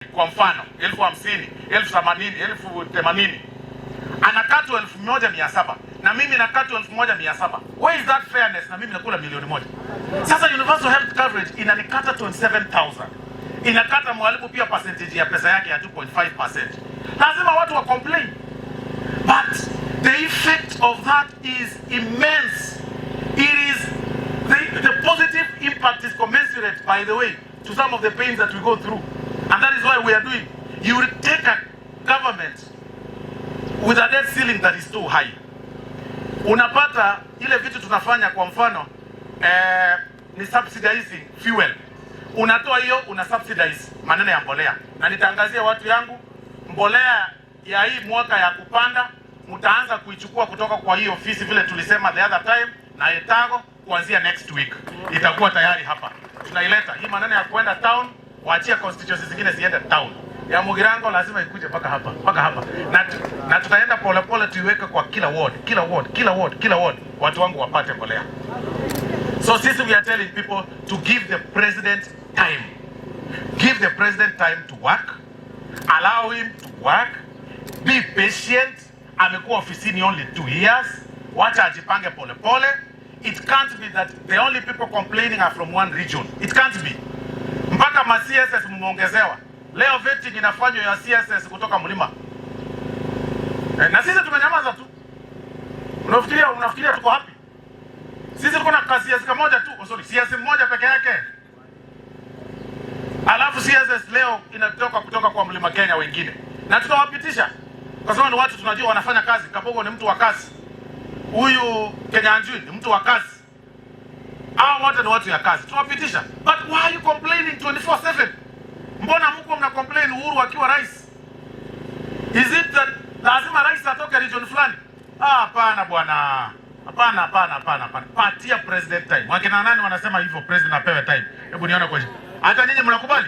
Kwa mfano 50,000, 80,000, 80,000 anakatwa 1,700 na mimi nakatwa 1,700. Where is that fairness? Na mimi nakula milioni moja. Sasa universal health coverage inanikata 27,000. Inakata mwalimu pia percentage ya pesa yake ya 2.5%. Lazima watu wa complain. But the effect of that is immense. It is the positive impact is commensurate, by the way, to some of the pains that we go through. And that is why we are doing. You will take a government with a debt ceiling that is too high. Unapata ile vitu tunafanya, kwa mfano ni subsidizing fuel. Unatoa hiyo, una subsidize maneno ya mbolea. Na nitaangazia watu yangu, mbolea ya hii mwaka ya kupanda mtaanza kuichukua kutoka kwa hiyo ofisi vile tulisema the other time, na etago kuanzia next week itakuwa tayari hapa. Tunaileta hii maneno ya kwenda town, waachia constituencies zingine ziende town. Ya Mugirango lazima ikuje mpaka hapa. Na tutaenda polepole tuiweke kwa kila ward, watu wangu wapate mbolea. So sisi we are telling people to give the president time. Give the president time to work. Allow him to work. Be patient. Amekuwa ofisini only 2 years. Wacha ajipange polepole. It can't be that the only people complaining are from one region. It can't be. Mpaka ma CSS mumeongezewa. Leo vetting inafanywa ya CSS kutoka mlima. Na sisi tumenyamaza tu. Unafikiria tuko happy? Sisi tuko na CSS moja tu, CSS moja peke yake. Alafu CSS leo inatoka kutoka kwa mlima Kenya wengine. Na tutawapitisha. Kwa sababu ni watu tunajua wanafanya kazi. Kabogo ni mtu wa kazi. Huyu Kenyanjui ni mtu wa kazi. Hao wote ni watu ya kazi. Tunawapitisha. But why are you complaining 24/7? Mbona mko mna complain Uhuru akiwa rais? Is it that lazima rais atoke region fulani? Hapana bwana. Hapana. Patia president time. Wakina nani wanasema hivyo president apewe time? Hebu nione kwa hiyo. Hata nyinyi mnakubali?